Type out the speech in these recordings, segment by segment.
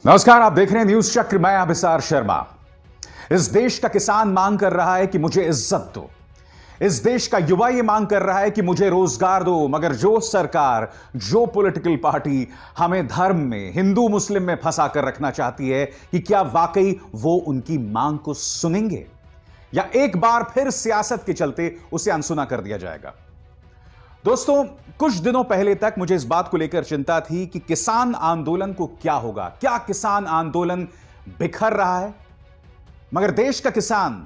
नमस्कार, आप देख रहे हैं न्यूज चक्र। मैं अभिसार शर्मा। इस देश का किसान मांग कर रहा है कि मुझे इज्जत दो। इस देश का युवा ये मांग कर रहा है कि मुझे रोजगार दो। मगर जो सरकार, जो पॉलिटिकल पार्टी हमें धर्म में, हिंदू मुस्लिम में फंसा कर रखना चाहती है, कि क्या वाकई वो उनकी मांग को सुनेंगे या एक बार फिर सियासत के चलते उसे अनसुना कर दिया जाएगा। दोस्तों, कुछ दिनों पहले तक मुझे इस बात को लेकर चिंता थी कि किसान आंदोलन को क्या होगा, क्या किसान आंदोलन बिखर रहा है। मगर देश का किसान,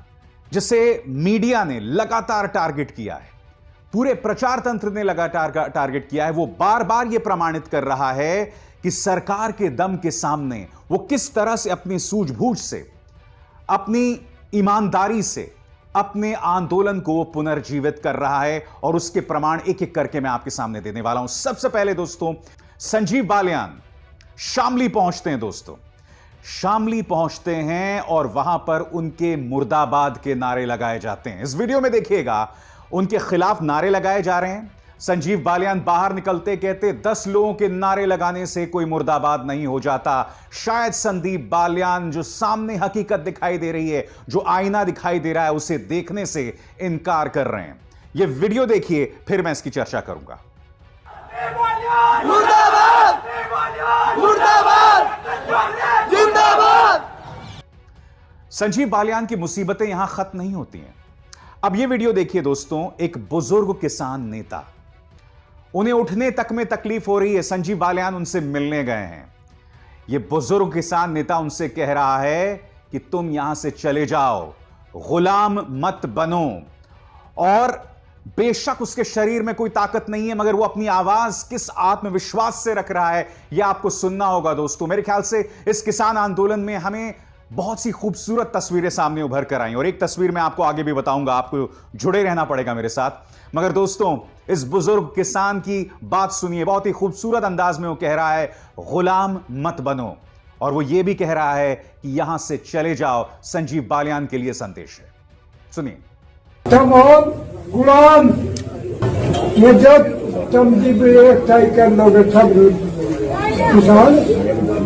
जिसे मीडिया ने लगातार टारगेट किया है, पूरे प्रचार तंत्र ने लगातार टारगेट किया है, वो बार बार यह प्रमाणित कर रहा है कि सरकार के दम के सामने वो किस तरह से अपनी सूझबूझ से, अपनी ईमानदारी से अपने आंदोलन को पुनर्जीवित कर रहा है। और उसके प्रमाण एक एक करके मैं आपके सामने देने वाला हूं। सबसे पहले दोस्तों, संजीव बालियान शामली पहुंचते हैं। दोस्तों, शामली पहुंचते हैं और वहां पर उनके मुर्दाबाद के नारे लगाए जाते हैं। इस वीडियो में देखिएगा, उनके खिलाफ नारे लगाए जा रहे हैं। संजीव बालियान बाहर निकलते कहते 10 लोगों के नारे लगाने से कोई मुर्दाबाद नहीं हो जाता। शायद संदीप बालियान, जो सामने हकीकत दिखाई दे रही है, जो आईना दिखाई दे रहा है, उसे देखने से इनकार कर रहे हैं। यह वीडियो देखिए, फिर मैं इसकी चर्चा करूंगा। मुर्दाबाद! मुर्दाबाद! जिंदाबाद! संजीव बालियान की मुसीबतें यहां खत्म नहीं होती हैं। अब यह वीडियो देखिए दोस्तों। एक बुजुर्ग किसान नेता, उन्हें उठने तक में तकलीफ हो रही है। संजीव बालियान उनसे मिलने गए हैं। यह बुजुर्ग किसान नेता उनसे कह रहा है कि तुम यहां से चले जाओ, गुलाम मत बनो। और बेशक उसके शरीर में कोई ताकत नहीं है, मगर वो अपनी आवाज किस आत्मविश्वास से रख रहा है, यह आपको सुनना होगा। दोस्तों, मेरे ख्याल से इस किसान आंदोलन में हमें बहुत सी खूबसूरत तस्वीरें सामने उभर कर आई, और एक तस्वीर मैं आपको आगे भी बताऊंगा। आपको जुड़े रहना पड़ेगा मेरे साथ। मगर दोस्तों, इस बुजुर्ग किसान की बात सुनिए। बहुत ही खूबसूरत अंदाज में वो कह रहा है, गुलाम मत बनो। और वो ये भी कह रहा है कि यहां से चले जाओ। संजीव बालियान के लिए संदेश है, सुनिए। तमाम गुलाम जब तुम एक तय कर लोगे सब किसान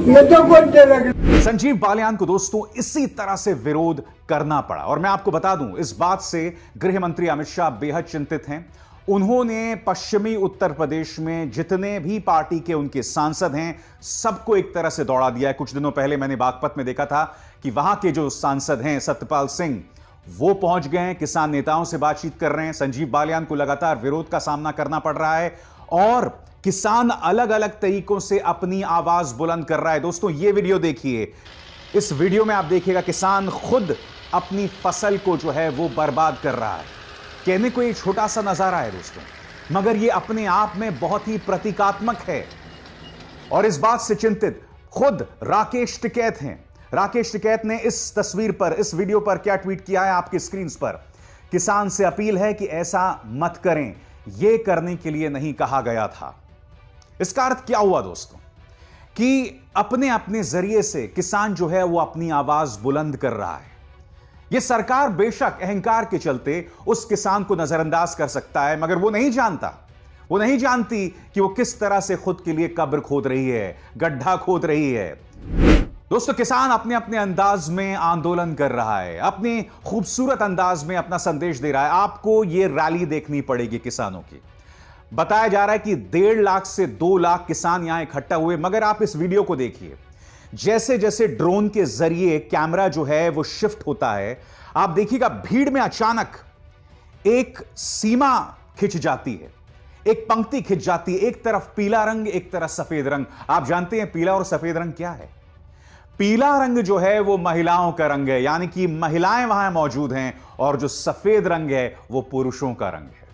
ये तो बनते लगे। संजीव बालियान को दोस्तों इसी तरह से विरोध करना पड़ा। और मैं आपको बता दूं, इस बात से गृह मंत्री अमित शाह बेहद चिंतित हैं। उन्होंने पश्चिमी उत्तर प्रदेश में जितने भी पार्टी के उनके सांसद हैं, सबको एक तरह से दौड़ा दिया है। कुछ दिनों पहले मैंने बागपत में देखा था कि वहां के जो सांसद हैं, सत्यपाल सिंह, वो पहुंच गए हैं, किसान नेताओं से बातचीत कर रहे हैं। संजीव बालियान को लगातार विरोध का सामना करना पड़ रहा है और किसान अलग अलग तरीकों से अपनी आवाज बुलंद कर रहा है। दोस्तों, ये वीडियो देखिए। इस वीडियो में आप देखिएगा, किसान खुद अपनी फसल को जो है वो बर्बाद कर रहा है। कहने को ये छोटा सा नजारा है दोस्तों, मगर ये अपने आप में बहुत ही प्रतीकात्मक है। और इस बात से चिंतित खुद राकेश टिकैत हैं। राकेश टिकैत ने इस तस्वीर पर, इस वीडियो पर क्या ट्वीट किया है आपकी स्क्रीन पर। किसान से अपील है कि ऐसा मत करें, यह करने के लिए नहीं कहा गया था। इसका अर्थ क्या हुआ दोस्तों, कि अपने अपने जरिए से किसान जो है वो अपनी आवाज बुलंद कर रहा है। यह सरकार बेशक अहंकार के चलते उस किसान को नजरअंदाज कर सकता है, मगर वो नहीं जानता, वो नहीं जानती कि वो किस तरह से खुद के लिए कब्र खोद रही है, गड्ढा खोद रही है। दोस्तों, किसान अपने अपने अंदाज में आंदोलन कर रहा है, अपने खूबसूरत अंदाज में अपना संदेश दे रहा है। आपको यह रैली देखनी पड़ेगी किसानों की। बताया जा रहा है कि 1.5 लाख से 2 लाख किसान यहां इकट्ठा हुए। मगर आप इस वीडियो को देखिए, जैसे जैसे ड्रोन के जरिए कैमरा जो है वो शिफ्ट होता है, आप देखिएगा भीड़ में अचानक एक सीमा खिंच जाती है, एक पंक्ति खिंच जाती है। एक तरफ पीला रंग, एक तरफ सफेद रंग। आप जानते हैं पीला और सफेद रंग क्या है? पीला रंग जो है वो महिलाओं का रंग है, यानी कि महिलाएं वहां मौजूद हैं, और जो सफेद रंग है वो पुरुषों का रंग है,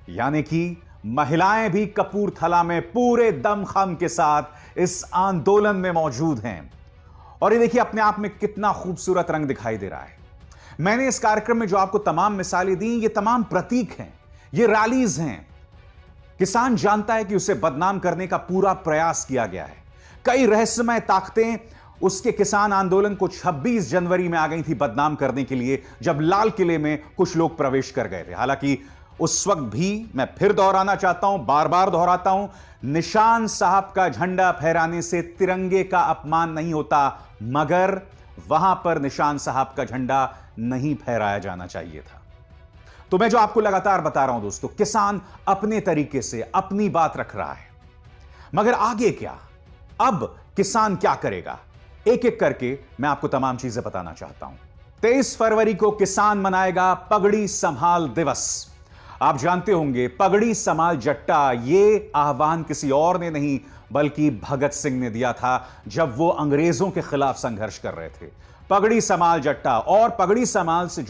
यानी कि महिलाएं भी कपूरथला में पूरे दमखम के साथ इस आंदोलन में मौजूद हैं। और ये देखिए अपने आप में कितना खूबसूरत रंग दिखाई दे रहा है। मैंने इस कार्यक्रम में जो आपको तमाम मिसालें दी, ये तमाम प्रतीक हैं, ये रैलीज हैं। किसान जानता है कि उसे बदनाम करने का पूरा प्रयास किया गया है। कई रहस्यमय ताकतें उसके किसान आंदोलन को 26 जनवरी में आ गई थी बदनाम करने के लिए, जब लाल किले में कुछ लोग प्रवेश कर गए थे। हालांकि उस वक्त भी मैं फिर दोहराना चाहता हूं, बार बार दोहराता हूं, निशान साहब का झंडा फहराने से तिरंगे का अपमान नहीं होता, मगर वहां पर निशान साहब का झंडा नहीं फहराया जाना चाहिए था। तो मैं जो आपको लगातार बता रहा हूं दोस्तों, किसान अपने तरीके से अपनी बात रख रहा है, मगर आगे क्या? अब किसान क्या करेगा? एक एक करके मैं आपको तमाम चीजें बताना चाहता हूं। 23 फरवरी को किसान मनाएगा पगड़ी संभाल दिवस। आप जानते होंगे पगड़ी संभाल जट्टा, यह आह्वान किसी और ने नहीं बल्कि भगत सिंह ने दिया था जब वो अंग्रेजों के खिलाफ संघर्ष कर रहे थे। पगड़ी संभाल जट्टा, और पगड़ी संभाल से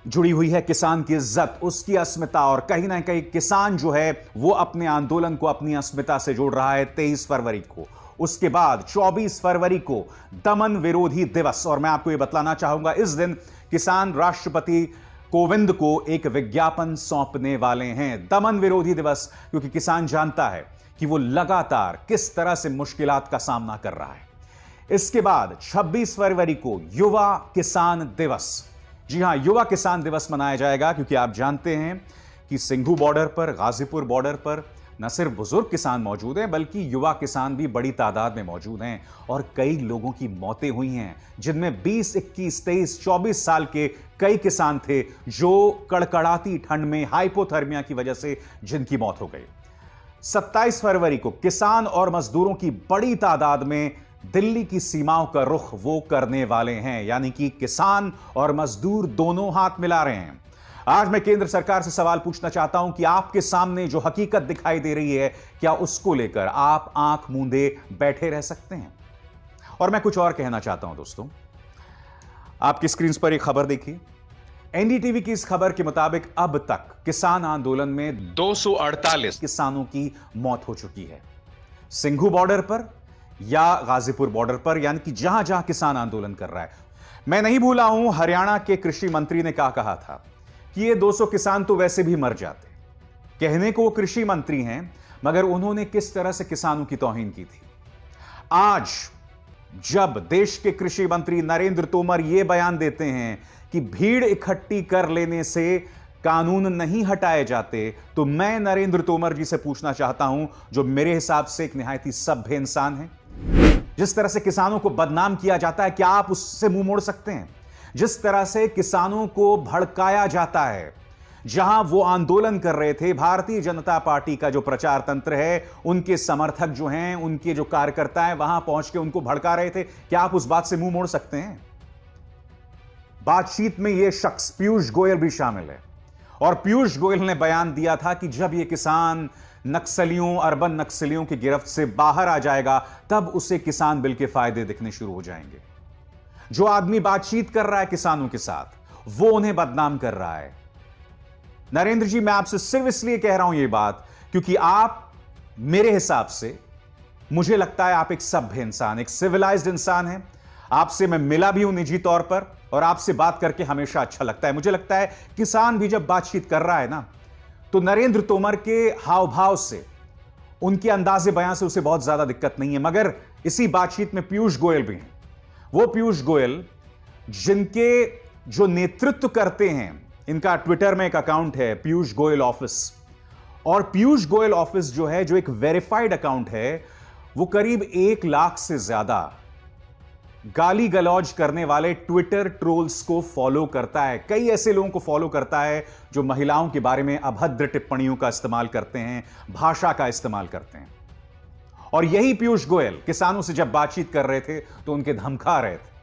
जुड़ी हुई है किसान की इज्जत, उसकी अस्मिता, और कहीं ना कहीं किसान जो है वो अपने आंदोलन को अपनी अस्मिता से जोड़ रहा है 23 फरवरी को। उसके बाद 24 फरवरी को दमन विरोधी दिवस, और मैं आपको यह बतलाना चाहूंगा इस दिन किसान राष्ट्रपति कोविंद को एक विज्ञापन सौंपने वाले हैं। दमन विरोधी दिवस, क्योंकि किसान जानता है कि वो लगातार किस तरह से मुश्किलात का सामना कर रहा है। इसके बाद 26 फरवरी को युवा किसान दिवस। जी हां, युवा किसान दिवस मनाया जाएगा, क्योंकि आप जानते हैं कि सिंघू बॉर्डर पर, गाजीपुर बॉर्डर पर न सिर्फ बुजुर्ग किसान मौजूद हैं बल्कि युवा किसान भी बड़ी तादाद में मौजूद हैं, और कई लोगों की मौतें हुई हैं, जिनमें 20, 21, 23, 24 साल के कई किसान थे जो कड़कड़ाती ठंड में हाइपोथर्मिया की वजह से जिनकी मौत हो गई। 27 फरवरी को किसान और मजदूरों की बड़ी तादाद में दिल्ली की सीमाओं का रुख वो करने वाले हैं, यानी कि किसान और मजदूर दोनों हाथ मिला रहे हैं। आज मैं केंद्र सरकार से सवाल पूछना चाहता हूं कि आपके सामने जो हकीकत दिखाई दे रही है, क्या उसको लेकर आप आंख मूंदे बैठे रह सकते हैं? और मैं कुछ और कहना चाहता हूं दोस्तों, आपकी स्क्रीन पर एक खबर देखिए। एनडीटीवी की इस खबर के मुताबिक अब तक किसान आंदोलन में 248 किसानों की मौत हो चुकी है, सिंघू बॉर्डर पर या गाजीपुर बॉर्डर पर, यानी कि जहां जहां किसान आंदोलन कर रहा है। मैं नहीं भूला हूं, हरियाणा के कृषि मंत्री ने क्या कहा था कि ये 200 किसान तो वैसे भी मर जाते। कहने को वो कृषि मंत्री हैं, मगर उन्होंने किस तरह से किसानों की तौहीन की थी। आज जब देश के कृषि मंत्री नरेंद्र तोमर यह बयान देते हैं कि भीड़ इकट्ठी कर लेने से कानून नहीं हटाए जाते, तो मैं नरेंद्र तोमर जी से पूछना चाहता हूं, जो मेरे हिसाब से एक निहायत ही सभ्य इंसान है, जिस तरह से किसानों को बदनाम किया जाता है, क्या आप उससे मुंह मोड़ सकते हैं? जिस तरह से किसानों को भड़काया जाता है, जहां वो आंदोलन कर रहे थे, भारतीय जनता पार्टी का जो प्रचार तंत्र है, उनके समर्थक जो हैं, उनके जो कार्यकर्ता हैं, वहां पहुंच के उनको भड़का रहे थे, क्या आप उस बात से मुंह मोड़ सकते हैं? बातचीत में यह शख्स पीयूष गोयल भी शामिल है, और पीयूष गोयल ने बयान दिया था कि जब यह किसान नक्सलियों, अर्बन नक्सलियों की गिरफ्त से बाहर आ जाएगा, तब उसे किसान बिल के फायदे दिखने शुरू हो जाएंगे। जो आदमी बातचीत कर रहा है किसानों के साथ, वो उन्हें बदनाम कर रहा है। नरेंद्र जी, मैं आपसे सिर्फ इसलिए कह रहा हूं यह बात क्योंकि आप, मेरे हिसाब से, मुझे लगता है आप एक सभ्य इंसान, एक सिविलाइज्ड इंसान हैं। आपसे मैं मिला भी हूं निजी तौर पर, और आपसे बात करके हमेशा अच्छा लगता है। मुझे लगता है किसान भी जब बातचीत कर रहा है ना, तो नरेंद्र तोमर के हाव भाव से, उनके अंदाजे बयान से उसे बहुत ज्यादा दिक्कत नहीं है। मगर इसी बातचीत में पीयूष गोयल भी हैं, वो पीयूष गोयल जिनके जो नेतृत्व करते हैं, इनका ट्विटर में एक अकाउंट है पीयूष गोयल ऑफिस, और पीयूष गोयल ऑफिस जो है, जो एक वेरीफाइड अकाउंट है, वो करीब 1 लाख से ज्यादा गाली गलौज करने वाले ट्विटर ट्रोल्स को फॉलो करता है। कई ऐसे लोगों को फॉलो करता है जो महिलाओं के बारे में अभद्र टिप्पणियों का इस्तेमाल करते हैं, भाषा का इस्तेमाल करते हैं। और यही पीयूष गोयल किसानों से जब बातचीत कर रहे थे तो उनके धमका रहे थे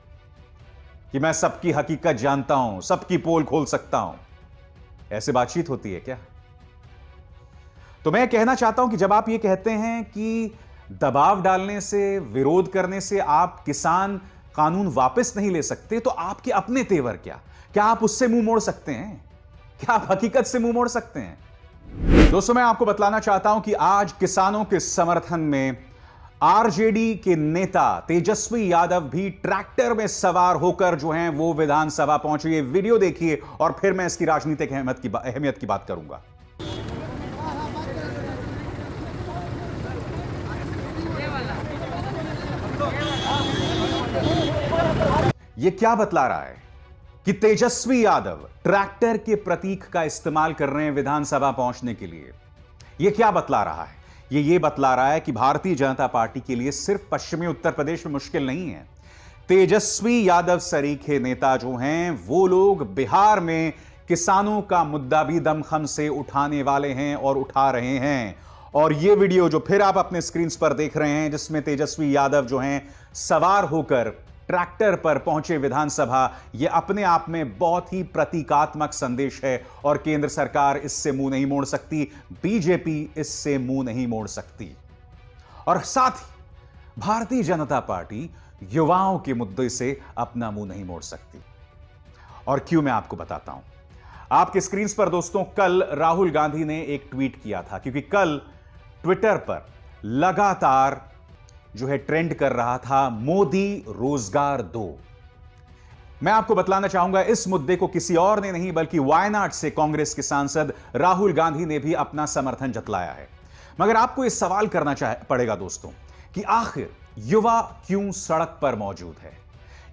कि मैं सबकी हकीकत जानता हूं, सबकी पोल खोल सकता हूं। ऐसे बातचीत होती है क्या? तो मैं कहना चाहता हूं कि जब आप ये कहते हैं कि दबाव डालने से, विरोध करने से आप किसान कानून वापस नहीं ले सकते, तो आपके अपने तेवर क्या? क्या आप उससे मुंह मोड़ सकते हैं? क्या आप हकीकत से मुंह मोड़ सकते हैं? दोस्तों, मैं आपको बतलाना चाहता हूं कि आज किसानों के समर्थन में आरजेडी के नेता तेजस्वी यादव भी ट्रैक्टर में सवार होकर जो हैं वो विधानसभा पहुंचे। ये वीडियो देखिए और फिर मैं इसकी राजनीतिक अहमियत की बात करूंगा। ये क्या बतला रहा है कि तेजस्वी यादव ट्रैक्टर के प्रतीक का इस्तेमाल कर रहे हैं विधानसभा पहुंचने के लिए। यह क्या बतला रहा है? यह बतला रहा है कि भारतीय जनता पार्टी के लिए सिर्फ पश्चिमी उत्तर प्रदेश में मुश्किल नहीं है। तेजस्वी यादव सरीखे नेता जो हैं, वो लोग बिहार में किसानों का मुद्दा भी दमखम से उठाने वाले हैं और उठा रहे हैं। और यह वीडियो जो फिर आप अपने स्क्रीन पर देख रहे हैं, जिसमें तेजस्वी यादव जो हैं सवार होकर ट्रैक्टर पर पहुंचे विधानसभा, यह अपने आप में बहुत ही प्रतीकात्मक संदेश है और केंद्र सरकार इससे मुंह नहीं मोड़ सकती, बीजेपी इससे मुंह नहीं मोड़ सकती। और साथ ही भारतीय जनता पार्टी युवाओं के मुद्दे से अपना मुंह नहीं मोड़ सकती। और क्यों, मैं आपको बताता हूं। आपके स्क्रीन पर दोस्तों, कल राहुल गांधी ने एक ट्वीट किया था, क्योंकि कल ट्विटर पर लगातार जो है ट्रेंड कर रहा था मोदी रोजगार दो। मैं आपको बतलाना चाहूंगा, इस मुद्दे को किसी और ने नहीं बल्कि वायनाड से कांग्रेस के सांसद राहुल गांधी ने भी अपना समर्थन जतलाया है। मगर आपको यह सवाल करना पड़ेगा दोस्तों कि आखिर युवा क्यों सड़क पर मौजूद है?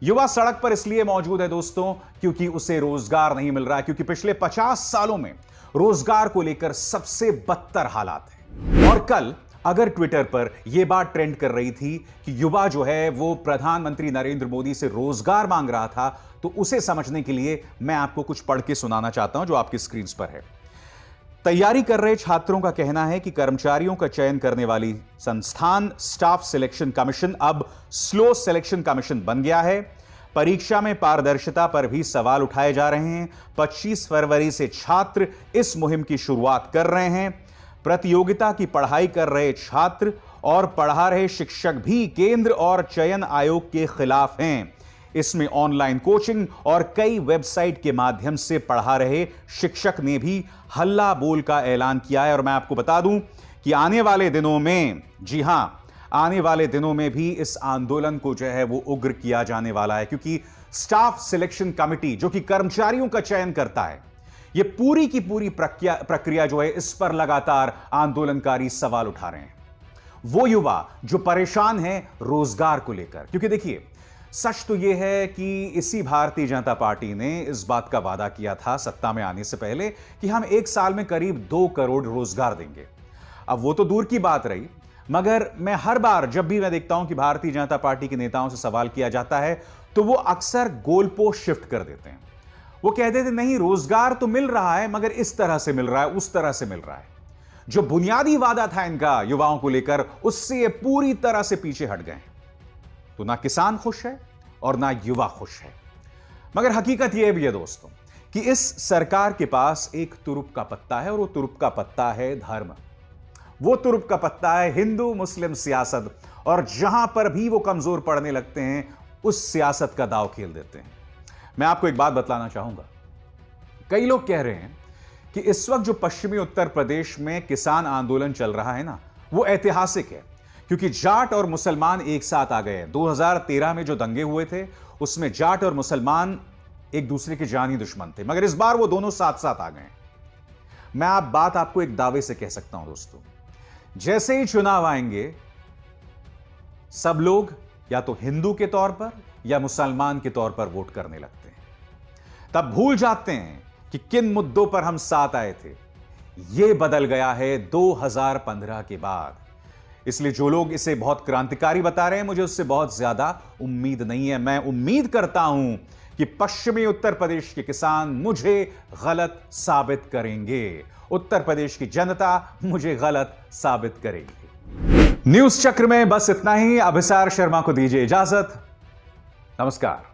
युवा सड़क पर इसलिए मौजूद है दोस्तों क्योंकि उसे रोजगार नहीं मिल रहा है, क्योंकि पिछले 50 सालों में रोजगार को लेकर सबसे बदतर हालात है। और कल अगर ट्विटर पर यह बात ट्रेंड कर रही थी कि युवा जो है वो प्रधानमंत्री नरेंद्र मोदी से रोजगार मांग रहा था, तो उसे समझने के लिए मैं आपको कुछ पढ़ के सुनाना चाहता हूं जो आपकी स्क्रीन पर है। तैयारी कर रहे छात्रों का कहना है कि कर्मचारियों का चयन करने वाली संस्थान स्टाफ सिलेक्शन कमीशन अब स्लो सिलेक्शन कमीशन बन गया है। परीक्षा में पारदर्शिता पर भी सवाल उठाए जा रहे हैं। 25 फरवरी से छात्र इस मुहिम की शुरुआत कर रहे हैं। प्रतियोगिता की पढ़ाई कर रहे छात्र और पढ़ा रहे शिक्षक भी केंद्र और चयन आयोग के खिलाफ हैं। इसमें ऑनलाइन कोचिंग और कई वेबसाइट के माध्यम से पढ़ा रहे शिक्षक ने भी हल्ला बोल का ऐलान किया है। और मैं आपको बता दूं कि आने वाले दिनों में, जी हां, आने वाले दिनों में भी इस आंदोलन को जो है वो उग्र किया जाने वाला है, क्योंकि स्टाफ सिलेक्शन कमेटी जो कि कर्मचारियों का चयन करता है, ये पूरी की पूरी प्रक्रिया जो है, इस पर लगातार आंदोलनकारी सवाल उठा रहे हैं। वो युवा जो परेशान हैं रोजगार को लेकर, क्योंकि देखिए, सच तो यह है कि इसी भारतीय जनता पार्टी ने इस बात का वादा किया था सत्ता में आने से पहले कि हम 1 साल में करीब 2 करोड़ रोजगार देंगे। अब वो तो दूर की बात रही, मगर मैं हर बार जब भी मैं देखता हूं कि भारतीय जनता पार्टी के नेताओं से सवाल किया जाता है, तो वो अक्सर गोलपोस्ट शिफ्ट कर देते हैं। वो कहते थे नहीं, रोजगार तो मिल रहा है, मगर इस तरह से मिल रहा है, उस तरह से मिल रहा है। जो बुनियादी वादा था इनका युवाओं को लेकर, उससे ये पूरी तरह से पीछे हट गए। तो ना किसान खुश है और ना युवा खुश है। मगर हकीकत यह भी है दोस्तों कि इस सरकार के पास एक तुरुप का पत्ता है, और वो तुरुप का पत्ता है धर्म। वो तुरुप का पत्ता है हिंदू मुस्लिम सियासत, और जहां पर भी वो कमजोर पड़ने लगते हैं, उस सियासत का दांव खेल देते हैं। मैं आपको एक बात बतलाना चाहूंगा। कई लोग कह रहे हैं कि इस वक्त जो पश्चिमी उत्तर प्रदेश में किसान आंदोलन चल रहा है ना, वो ऐतिहासिक है, क्योंकि जाट और मुसलमान एक साथ आ गए। 2013 में जो दंगे हुए थे, उसमें जाट और मुसलमान एक दूसरे के जानी दुश्मन थे, मगर इस बार वो दोनों साथ साथ आ गए। मैं आपको एक दावे से कह सकता हूं दोस्तों, जैसे ही चुनाव आएंगे, सब लोग या तो हिंदू के तौर पर या मुसलमान के तौर पर वोट करने लगते हैं। तब भूल जाते हैं कि किन मुद्दों पर हम साथ आए थे। यह बदल गया है 2015 के बाद। इसलिए जो लोग इसे बहुत क्रांतिकारी बता रहे हैं, मुझे उससे बहुत ज्यादा उम्मीद नहीं है। मैं उम्मीद करता हूं कि पश्चिमी उत्तर प्रदेश के किसान मुझे गलत साबित करेंगे, उत्तर प्रदेश की जनता मुझे गलत साबित करेगी। न्यूज चक्र में बस इतना ही। अभिसार शर्मा को दीजिए इजाजत। नमस्कार।